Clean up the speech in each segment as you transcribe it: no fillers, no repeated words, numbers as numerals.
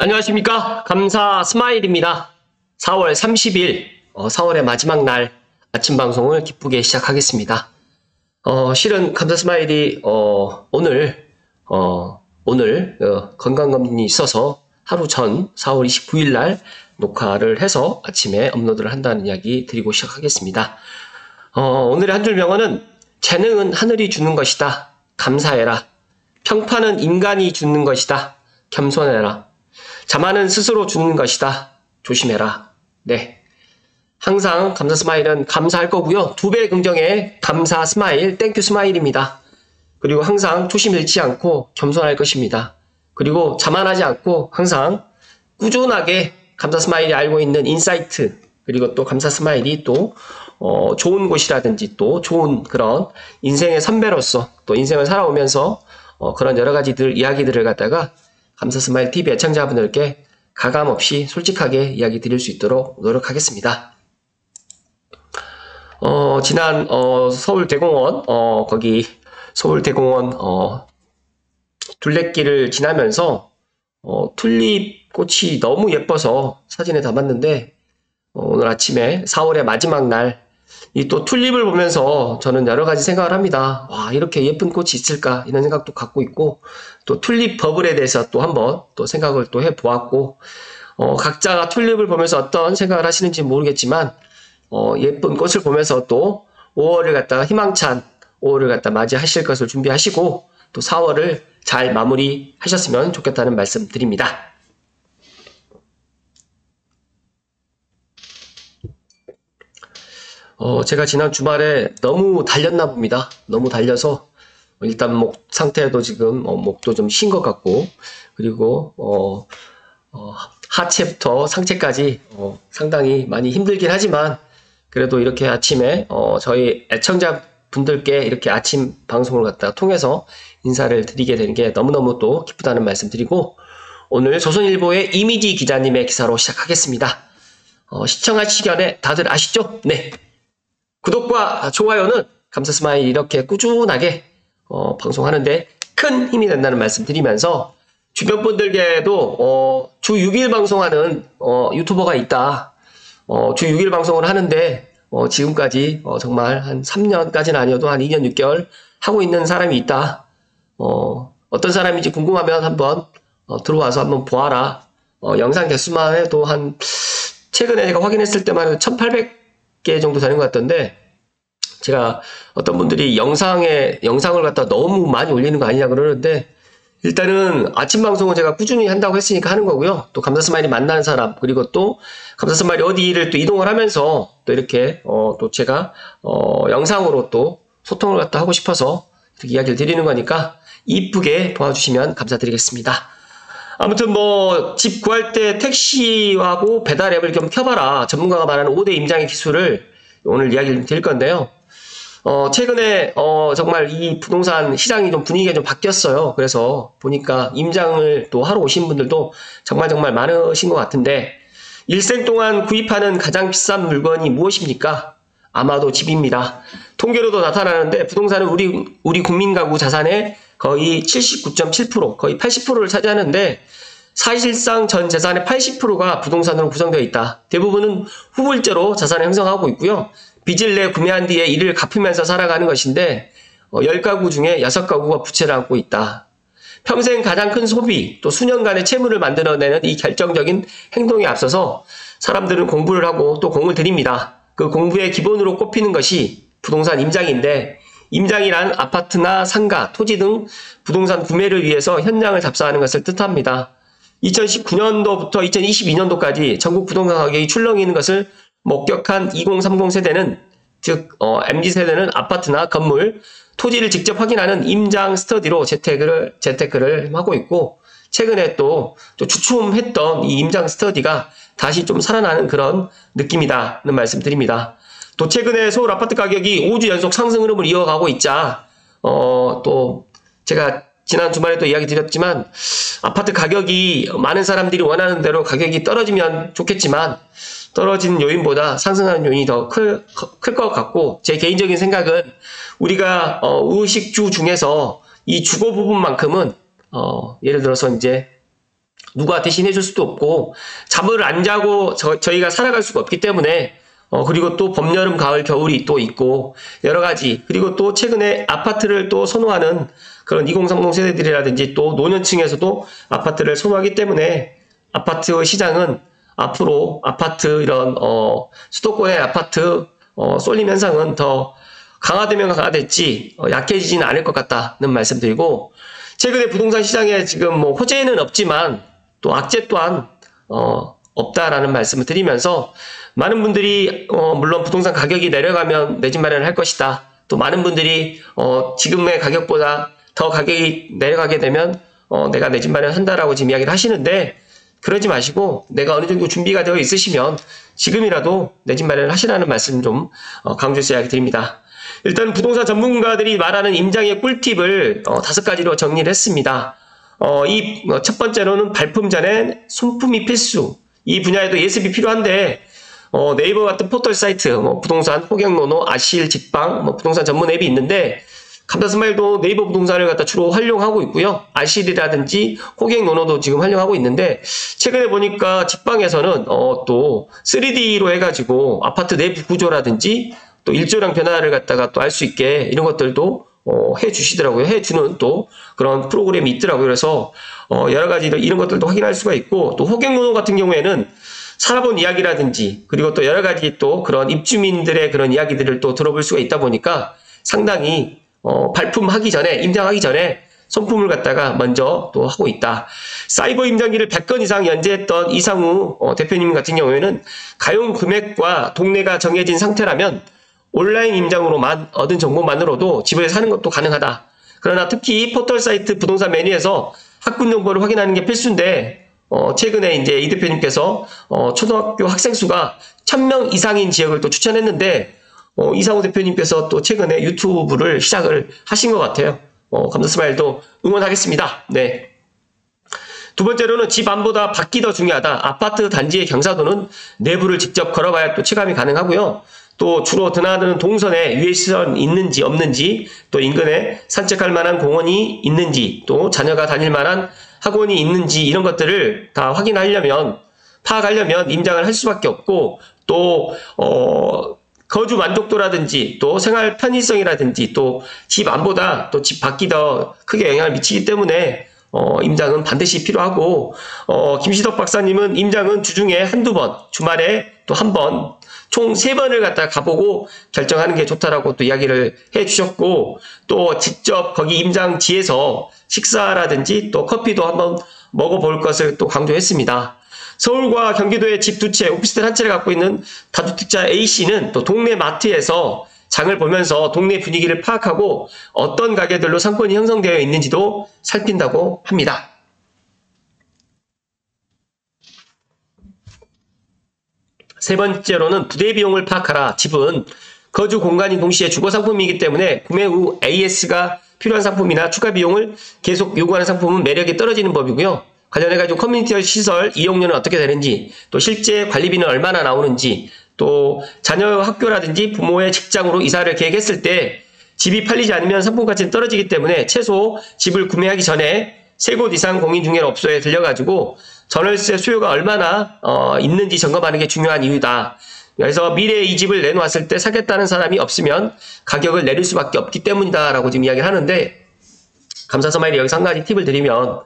안녕하십니까. 감사 스마일입니다. 4월 30일 4월의 마지막 날 아침 방송을 기쁘게 시작하겠습니다. 실은 감사 스마일이 오늘 건강검진이 있어서 하루 전 4월 29일 날 녹화를 해서 아침에 업로드를 한다는 이야기 드리고 시작하겠습니다. 오늘의 한 줄 명언은 재능은 하늘이 주는 것이다. 감사해라. 평판은 인간이 주는 것이다. 겸손해라. 자만은 스스로 주는 것이다. 조심해라. 네. 항상 감사 스마일은 감사할 거고요. 2배 긍정의 감사 스마일, 땡큐 스마일입니다. 그리고 항상 초심 잃지 않고 겸손할 것입니다. 그리고 자만하지 않고 항상 꾸준하게 감사 스마일이 알고 있는 인사이트, 그리고 또 감사 스마일이 또 좋은 곳이라든지 또 좋은 그런 인생의 선배로서 또 인생을 살아오면서 그런 여러 가지들 이야기들을 갖다가 감사 스마일 TV 애청자분들께 가감없이 솔직하게 이야기 드릴 수 있도록 노력하겠습니다. 지난 서울대공원 거기 서울대공원 둘레길을 지나면서 튤립 꽃이 너무 예뻐서 사진에 담았는데 오늘 아침에 4월의 마지막 날 이 또 튤립을 보면서 저는 여러 가지 생각을 합니다. 와, 이렇게 예쁜 꽃이 있을까 이런 생각도 갖고 있고 또 튤립 버블에 대해서 또 한번 또 생각을 또 해보았고 각자가 튤립을 보면서 어떤 생각을 하시는지 모르겠지만 예쁜 꽃을 보면서 또 5월을 갖다가 희망찬 5월을 갖다 맞이하실 것을 준비하시고 또 4월을 잘 마무리하셨으면 좋겠다는 말씀 드립니다. 제가 지난 주말에 너무 달렸나 봅니다. 너무 달려서 일단 목 상태도 지금 목도 좀 쉰 것 같고 그리고 하체부터 상체까지 상당히 많이 힘들긴 하지만 그래도 이렇게 아침에 저희 애청자분들께 이렇게 아침 방송을 갖다 통해서 인사를 드리게 되는 게 너무너무 또 기쁘다는 말씀 드리고 오늘 조선일보의 이미지 기자님의 기사로 시작하겠습니다. 시청하시기 전에 다들 아시죠? 네. 구독과 좋아요는 감사 스마일 이렇게 꾸준하게 방송하는데 큰 힘이 된다는 말씀 드리면서 주변 분들께도 주 6일 방송하는 유튜버가 있다. 주 6일 방송을 하는데 지금까지 정말 한 3년까지는 아니어도 한 2년 6개월 하고 있는 사람이 있다. 어떤 사람인지 궁금하면 한번 들어와서 한번 보아라. 영상 개수만 해도 최근에 제가 확인했을 때만 해도 1800개 정도 되는 것 같던데 제가 어떤 분들이 영상을 갖다 너무 많이 올리는 거 아니냐 그러는데 일단은 아침 방송은 제가 꾸준히 한다고 했으니까 하는 거고요. 또 감사 스마일이 만나는 사람 그리고 또 감사 스마일이 어디를 또 이동을 하면서 또 이렇게 또 제가 영상으로 또 소통을 갖다 하고 싶어서 이렇게 이야기를 드리는 거니까 이쁘게 도와주시면 감사드리겠습니다. 아무튼 집 구할 때 택시하고 배달 앱을 좀 켜봐라. 전문가가 말하는 5대 임장의 기술을 오늘 이야기를 드릴 건데요. 최근에 정말 이 부동산 시장이 좀 분위기가 좀 바뀌었어요. 그래서 보니까 임장을 또 하러 오신 분들도 정말 많으신 것 같은데 일생 동안 구입하는 가장 비싼 물건이 무엇입니까? 아마도 집입니다. 통계로도 나타나는데 부동산은 우리 국민 가구 자산의 거의 79.7%, 거의 80%를 차지하는데 사실상 전 재산의 80%가 부동산으로 구성되어 있다. 대부분은 후불제로 자산을 형성하고 있고요. 빚을 내 구매한 뒤에 이를 갚으면서 살아가는 것인데 10가구 중에 6가구가 부채를 안고 있다. 평생 가장 큰 소비, 또 수년간의 채무를 만들어내는 이 결정적인 행동에 앞서서 사람들은 공부를 하고 또 공을 들입니다. 그 공부의 기본으로 꼽히는 것이 부동산 임장인데 임장이란 아파트나 상가, 토지 등 부동산 구매를 위해서 현장을 잡사하는 것을 뜻합니다. 2019년도부터 2022년도까지 전국 부동산 가격이 출렁이는 것을 목격한 2030 세대는 즉 MZ세대는 아파트나 건물, 토지를 직접 확인하는 임장 스터디로 재테크를 하고 있고 최근에 또 주춤했던 이 임장 스터디가 다시 좀 살아나는 그런 느낌이다는 말씀 드립니다. 또 최근에 서울 아파트 가격이 5주 연속 상승 흐름을 이어가고 있자 또 제가 지난 주말에 또 이야기 드렸지만 아파트 가격이 많은 사람들이 원하는 대로 가격이 떨어지면 좋겠지만 떨어지는 요인보다 상승하는 요인이 더 클 것 같고 제 개인적인 생각은 우리가 의식주 중에서 이 주거 부분만큼은 예를 들어서 이제 누가 대신해 줄 수도 없고 잠을 안 자고 저희가 살아갈 수가 없기 때문에 그리고 또 봄, 여름, 가을, 겨울이 또 있고 여러 가지 그리고 또 최근에 아파트를 또 선호하는 그런 2030 세대들이라든지 또 노년층에서도 아파트를 선호하기 때문에 아파트 시장은 앞으로 아파트 이런 수도권의 아파트 쏠림 현상은 더 강화되면 강화됐지 약해지지는 않을 것 같다는 말씀드리고 최근에 부동산 시장에 지금 뭐 호재는 없지만 또 악재 또한 없다라는 말씀을 드리면서 많은 분들이 물론 부동산 가격이 내려가면 내 집 마련을 할 것이다. 또 많은 분들이 지금의 가격보다 더 가격이 내려가게 되면 내가 내 집 마련한다라고 지금 이야기를 하시는데 그러지 마시고 내가 어느 정도 준비가 되어 있으시면 지금이라도 내 집 마련을 하시라는 말씀 좀 강조해서 이야기 드립니다. 일단 부동산 전문가들이 말하는 임장의 꿀팁을 5가지로 정리를 했습니다. 이 첫 번째로는 발품 전엔 손품이 필수. 이 분야에도 예습이 필요한데 네이버 같은 포털 사이트, 부동산, 호갱노노, 아실, 직방, 부동산 전문 앱이 있는데 감다스마일도 네이버 부동산을 갖다 주로 활용하고 있고요. 아실이라든지 호갱노노도 지금 활용하고 있는데 최근에 보니까 직방에서는 또 3D로 해가지고 아파트 내부 구조라든지 또 일조량 변화를 갖다가 또 알 수 있게 이런 것들도 해 주시더라고요. 해 주는 또 그런 프로그램이 있더라고요. 그래서 여러 가지 이런 것들도 확인할 수가 있고 또 호갱노노 같은 경우에는 살아본 이야기라든지 그리고 또 여러 가지 또 그런 입주민들의 그런 이야기들을 또 들어볼 수가 있다 보니까 상당히 발품하기 전에 임장하기 전에 손품을 갖다가 먼저 또 하고 있다. 사이버 임장기를 100건 이상 연재했던 이상우 대표님 같은 경우에는 가용 금액과 동네가 정해진 상태라면 온라인 임장으로만 얻은 정보만으로도 집을 사는 것도 가능하다. 그러나 특히 포털 사이트 부동산 메뉴에서 학군 정보를 확인하는 게 필수인데 최근에 이제 이 대표님께서 초등학교 학생 수가 1000명 이상인 지역을 또 추천했는데 이상우 대표님께서 또 최근에 유튜브를 시작을 하신 것 같아요. 감사스마일도 응원하겠습니다. 네. 두 번째로는 집 안보다 밖이 더 중요하다. 아파트 단지의 경사도는 내부를 직접 걸어봐야 또 체감이 가능하고요. 또 주로 드나드는 동선에 유해시설이 있는지 없는지, 또 인근에 산책할 만한 공원이 있는지, 또 자녀가 다닐 만한 학원이 있는지 이런 것들을 다 확인하려면, 파악하려면 임장을 할 수밖에 없고, 또 거주 만족도라든지 또 생활 편의성이라든지 또 집 안보다 또 집 밖이 더 크게 영향을 미치기 때문에 임장은 반드시 필요하고 김시덕 박사님은 임장은 주중에 한두 번, 주말에 또 한 번, 총 3번을 갖다 가보고 결정하는 게 좋다라고 또 이야기를 해 주셨고 또 직접 거기 임장지에서 식사라든지 또 커피도 한번 먹어볼 것을 또 강조했습니다. 서울과 경기도의 집 2채, 오피스텔 1채를 갖고 있는 다주택자 A씨는 또 동네 마트에서 장을 보면서 동네 분위기를 파악하고 어떤 가게들로 상권이 형성되어 있는지도 살핀다고 합니다. 세 번째로는 부대 비용을 파악하라. 집은 거주 공간이 동시에 주거 상품이기 때문에 구매 후 AS가 필요한 상품이나 추가 비용을 계속 요구하는 상품은 매력이 떨어지는 법이고요. 관련해가지고 커뮤니티 시설 이용료는 어떻게 되는지, 또 실제 관리비는 얼마나 나오는지, 또 자녀 학교라든지 부모의 직장으로 이사를 계획했을 때 집이 팔리지 않으면 상품 가치는 떨어지기 때문에 최소 집을 구매하기 전에 3곳 이상 공인중개업소에 들려가지고 전월세 수요가 얼마나 있는지 점검하는 게 중요한 이유다. 그래서 미래에 이 집을 내놓았을 때 사겠다는 사람이 없으면 가격을 내릴 수밖에 없기 때문이다 라고 지금 이야기를 하는데, 감사스마일이 여기서 한 가지 팁을 드리면,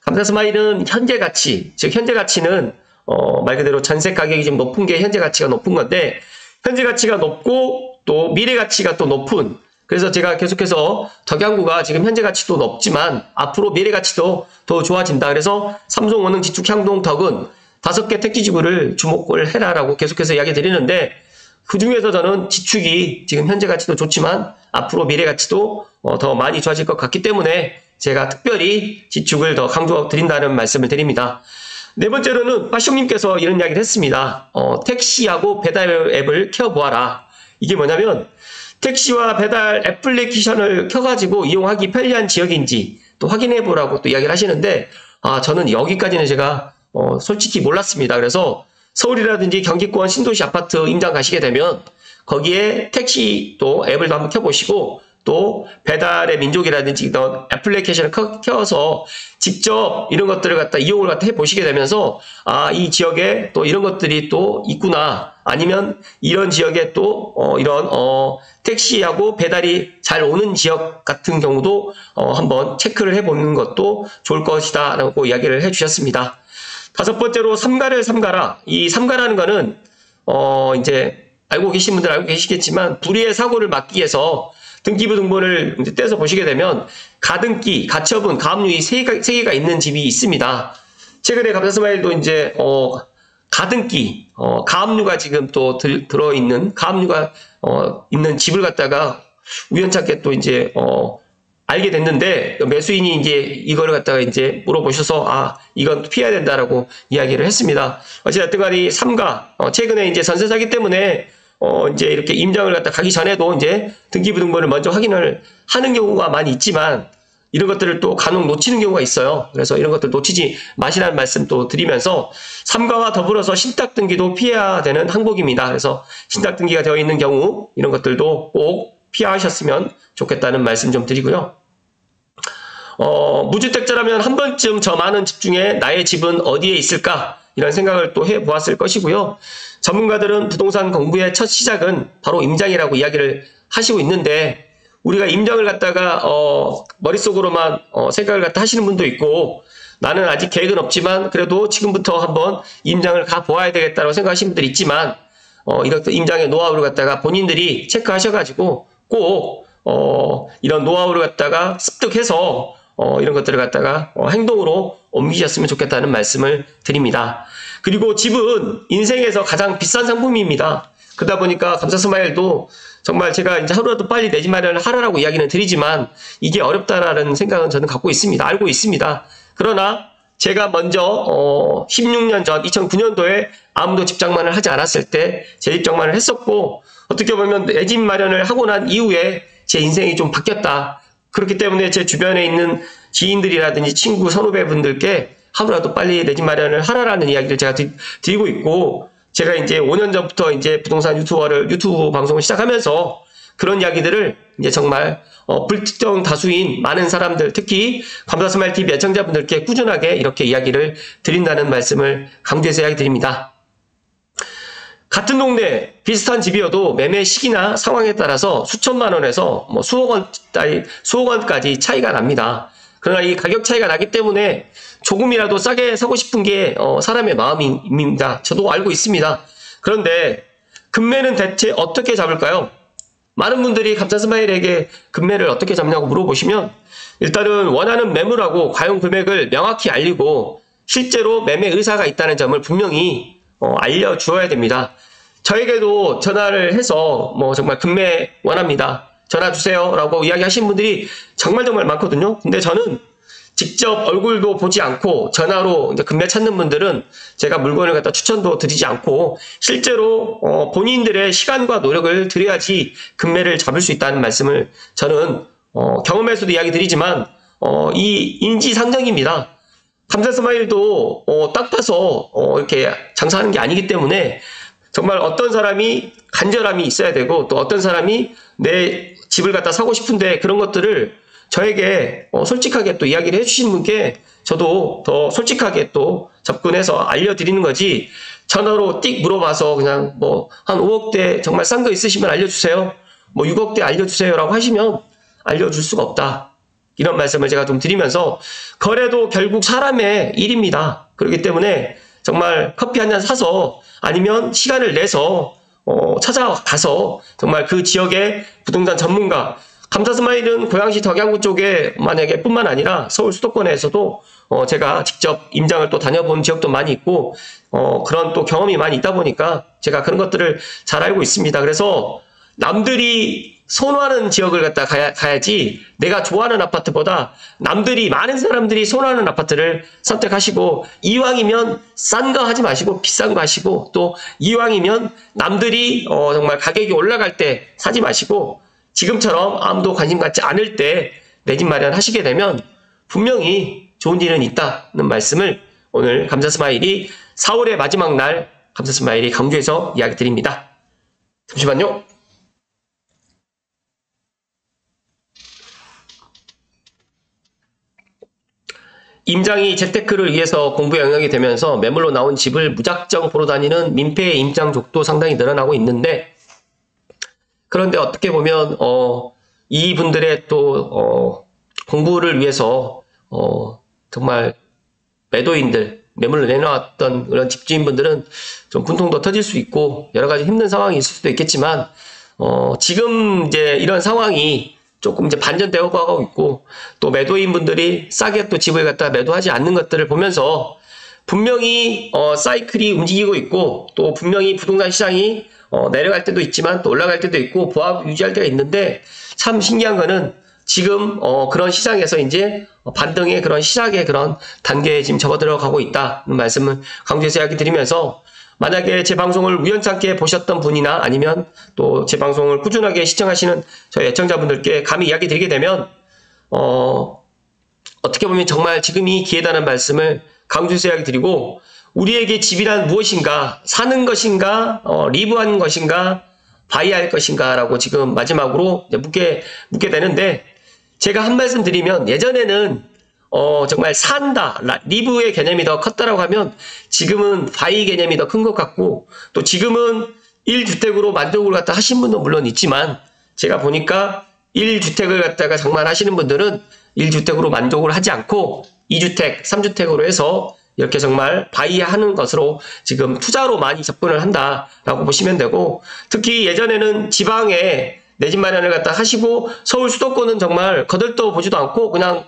감사스마일은 현재 가치, 즉 현재 가치는 말 그대로 전세 가격이 좀 높은 게 현재 가치가 높은 건데, 현재 가치가 높고 또 미래 가치가 또 높은, 그래서 제가 계속해서 덕양구가 지금 현재 가치도 높지만 앞으로 미래 가치도 더 좋아진다. 그래서 삼성, 원흥, 지축, 향동, 덕은 5개 택지지구를 주목을 해라라고 계속해서 이야기 드리는데, 그 중에서 저는 지축이 지금 현재 가치도 좋지만 앞으로 미래 가치도 더 많이 좋아질 것 같기 때문에 제가 특별히 지축을 더 강조 드린다는 말씀을 드립니다. 네 번째로는 파쇼님께서 이런 이야기를 했습니다. 택시하고 배달 앱을 켜보아라. 이게 뭐냐면 택시와 배달 애플리케이션을 켜가지고 이용하기 편리한 지역인지 또 확인해보라고 또 이야기를 하시는데, 저는 여기까지는 제가 솔직히 몰랐습니다. 그래서 서울이라든지 경기권 신도시 아파트 임장 가시게 되면 거기에 택시 또 앱을 한번 켜보시고 또 배달의 민족이라든지 이런 애플리케이션을 켜서 직접 이런 것들을 갖다 이용을 갖다 해보시게 되면서 아, 이 지역에 또 이런 것들이 또 있구나. 아니면 이런 지역에 또 이런 택시하고 배달이 잘 오는 지역 같은 경우도 한번 체크를 해보는 것도 좋을 것이다 라고 이야기를 해주셨습니다. 다섯 번째로 삼가를 삼가라. 이 삼가라는 거는 이제 알고 계신 분들 알고 계시겠지만 불의의 사고를 막기 위해서 등기부 등본을 이제 떼서 보시게 되면 가등기, 가처분, 가압류 세 개가 있는 집이 있습니다. 최근에 감사스마일도 이제 가등기, 가압류가 지금 또 들어있는 가압류가 있는 집을 갖다가 우연찮게 또 이제 알게 됐는데 매수인이 이제 이거를 갖다가 이제 물어보셔서 아, 이건 피해야 된다라고 이야기를 했습니다. 어쨌든 간에 삼가 최근에 이제 전세 사기 때문에 이제 이렇게 임장을 갖다 가기 전에도 이제 등기부 등본을 먼저 확인을 하는 경우가 많이 있지만 이런 것들을 또 간혹 놓치는 경우가 있어요. 그래서 이런 것들 놓치지 마시라는 말씀 또 드리면서 삼가와 더불어서 신탁 등기도 피해야 되는 항목입니다. 그래서 신탁 등기가 되어 있는 경우 이런 것들도 꼭 피하셨으면 좋겠다는 말씀 좀 드리고요. 무주택자라면 한 번쯤 저 많은 집 중에 나의 집은 어디에 있을까? 이런 생각을 또 해보았을 것이고요. 전문가들은 부동산 공부의 첫 시작은 바로 임장이라고 이야기를 하시고 있는데 우리가 임장을 갖다가 머릿속으로만 생각을 갖다 하시는 분도 있고 나는 아직 계획은 없지만 그래도 지금부터 한번 임장을 가보아야 되겠다고 생각하시는 분들이 있지만 이렇게 임장의 노하우를 갖다가 본인들이 체크하셔가지고 꼭 이런 노하우를 갖다가 습득해서 이런 것들을 갖다가 행동으로 옮기셨으면 좋겠다는 말씀을 드립니다. 그리고 집은 인생에서 가장 비싼 상품입니다. 그러다 보니까 감사스마일도 정말 제가 이제 하루라도 빨리 내 집 마련을 하라라고 이야기는 드리지만 이게 어렵다라는 생각은 저는 갖고 있습니다. 알고 있습니다. 그러나 제가 먼저 16년 전 2009년도에 아무도 집 장만을 하지 않았을 때 제 집 장만을 했었고 어떻게 보면 내 집 마련을 하고 난 이후에 제 인생이 좀 바뀌었다. 그렇기 때문에 제 주변에 있는 지인들이라든지 친구, 선후배분들께 하루라도 빨리 내 집 마련을 하라라는 이야기를 제가 드리고 있고 제가 이제 5년 전부터 이제 부동산 유튜브 방송을 시작하면서 그런 이야기들을 이제 정말 불특정 다수인 많은 사람들, 특히 감사스마일 TV 애청자분들께 꾸준하게 이렇게 이야기를 드린다는 말씀을 강조해서 이야기 드립니다. 같은 동네 비슷한 집이어도 매매 시기나 상황에 따라서 수천만 원에서 뭐 수억 원까지 차이가 납니다. 그러나 이 가격 차이가 나기 때문에 조금이라도 싸게 사고 싶은 게 사람의 마음입니다. 저도 알고 있습니다. 그런데 금매는 대체 어떻게 잡을까요? 많은 분들이 감사스마일에게 금매를 어떻게 잡냐고 물어보시면 일단은 원하는 매물하고 과연 금액을 명확히 알리고 실제로 매매 의사가 있다는 점을 분명히 알려주어야 됩니다. 저에게도 전화를 해서 뭐 정말 금매 원합니다. 전화 주세요 라고 이야기하시는 분들이 정말 많거든요. 근데 저는 직접 얼굴도 보지 않고 전화로 이제 금매 찾는 분들은 제가 물건을 갖다 추천도 드리지 않고 실제로 본인들의 시간과 노력을 들여야지 금매를 잡을 수 있다는 말씀을 저는 경험에서도 이야기 드리지만 이 인지상정입니다. 감사스마일도 딱 봐서 이렇게 장사하는 게 아니기 때문에 정말 어떤 사람이 간절함이 있어야 되고 또 어떤 사람이 내 집을 갖다 사고 싶은데 그런 것들을 저에게 솔직하게 또 이야기를 해주시는 분께 저도 더 솔직하게 또 접근해서 알려드리는 거지 전화로 띡 물어봐서 그냥 뭐 한 5억대 정말 싼 거 있으시면 알려주세요. 뭐 6억대 알려주세요 라고 하시면 알려줄 수가 없다. 이런 말씀을 제가 좀 드리면서 거래도 결국 사람의 일입니다. 그렇기 때문에 정말 커피 한 잔 사서 아니면 시간을 내서 찾아가서 정말 그 지역의 부동산 전문가 감사스마일은 고양시 덕양구 쪽에 만약에 뿐만 아니라 서울 수도권에서도 제가 직접 임장을 또 다녀본 지역도 많이 있고 그런 또 경험이 많이 있다 보니까 제가 그런 것들을 잘 알고 있습니다. 그래서 남들이 선호하는 지역을 갖다 가야지 내가 좋아하는 아파트보다 남들이 많은 사람들이 선호하는 아파트를 선택하시고 이왕이면 싼 거 하지 마시고 비싼 거 하시고 또 이왕이면 남들이 정말 가격이 올라갈 때 사지 마시고 지금처럼 아무도 관심 갖지 않을 때 내 집 마련하시게 되면 분명히 좋은 일은 있다는 말씀을 오늘 감사스마일이 4월의 마지막 날 감사스마일이 강조해서 이야기 드립니다. 잠시만요. 임장이 재테크를 위해서 공부 영역이 되면서 매물로 나온 집을 무작정 보러 다니는 민폐의 임장족도 상당히 늘어나고 있는데, 그런데 어떻게 보면 이분들의 또 공부를 위해서 정말 매도인들, 매물을 내놓았던 그런 집주인분들은 좀 분통도 터질 수 있고 여러 가지 힘든 상황이 있을 수도 있겠지만, 지금 이제 이런 상황이 조금 이제 반전되고 가고 있고, 또 매도인분들이 싸게 또 집을 갖다 매도하지 않는 것들을 보면서 분명히 사이클이 움직이고 있고, 또 분명히 부동산 시장이 내려갈 때도 있지만 또 올라갈 때도 있고 보합 유지할 때가 있는데, 참 신기한 거는 지금 그런 시장에서 이제 반등의 그런 시작의 그런 단계에 지금 접어들어가고 있다는 말씀을 강조해서 이야기 드리면서, 만약에 제 방송을 우연찮게 보셨던 분이나 아니면 또 제 방송을 꾸준하게 시청하시는 저희 애청자분들께 감히 이야기 드리게 되면, 어떻게 보면 정말 지금이 기회다는 말씀을 강조해서 이야기 드리고, 우리에게 집이란 무엇인가, 사는 것인가, 리브하는 것인가, 바이할 것인가 라고 지금 마지막으로 묻게 되는데, 제가 한 말씀 드리면, 예전에는 정말 산다, 리브의 개념이 더 컸다라고 하면 지금은 바이 개념이 더 큰 것 같고, 또 지금은 1주택으로 만족을 갖다 하신 분도 물론 있지만, 제가 보니까 1주택을 갖다가 정말 하시는 분들은 1주택으로 만족을 하지 않고 2주택, 3주택으로 해서 이렇게 정말 바이하는 것으로 지금 투자로 많이 접근을 한다라고 보시면 되고, 특히 예전에는 지방에 내 집 마련을 갖다 하시고 서울 수도권은 정말 거들떠 보지도 않고 그냥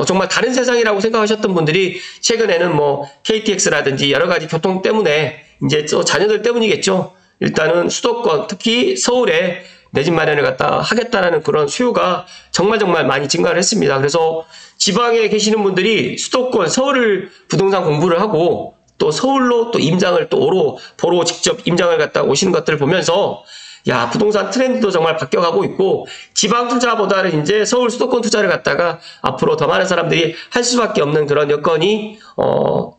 정말 다른 세상이라고 생각하셨던 분들이 최근에는 뭐 KTX라든지 여러 가지 교통 때문에 이제 또 자녀들 때문이겠죠. 일단은 수도권, 특히 서울에 내 집 마련을 갖다 하겠다라는 그런 수요가 정말 많이 증가를 했습니다. 그래서 지방에 계시는 분들이 수도권, 서울을 부동산 공부를 하고 또 서울로 또 임장을 또 보러 직접 임장을 갖다 오시는 것들을 보면서, 야, 부동산 트렌드도 정말 바뀌어가고 있고, 지방 투자보다는 이제 서울 수도권 투자를 갖다가 앞으로 더 많은 사람들이 할 수밖에 없는 그런 여건이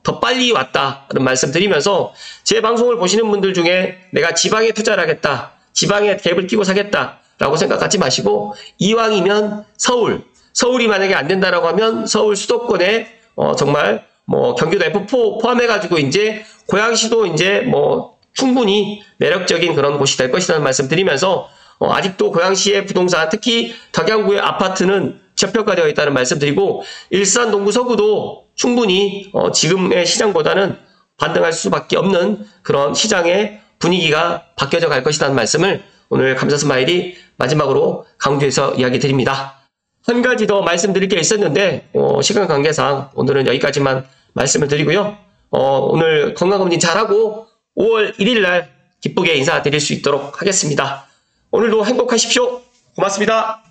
더 빨리 왔다는 말씀 드리면서, 제 방송을 보시는 분들 중에 내가 지방에 투자를 하겠다, 지방에 갭을 끼고 사겠다라고 생각하지 마시고, 이왕이면 서울이 만약에 안 된다라고 하면 서울 수도권에 정말 뭐 경기도 F4 포함해가지고 이제 고양시도 이제 뭐 충분히 매력적인 그런 곳이 될 것이라는 말씀 드리면서, 아직도 고양시의 부동산, 특히 덕양구의 아파트는 저평가되어 있다는 말씀 드리고, 일산 동구 서구도 충분히 지금의 시장보다는 반등할 수밖에 없는 그런 시장의 분위기가 바뀌어져 갈 것이라는 말씀을 오늘 감사 스마일이 마지막으로 강조해서 이야기 드립니다. 한 가지 더 말씀드릴 게 있었는데 시간 관계상 오늘은 여기까지만 말씀을 드리고요. 오늘 건강검진 잘하고 5월 1일 날 기쁘게 인사드릴 수 있도록 하겠습니다. 오늘도 행복하십시오. 고맙습니다.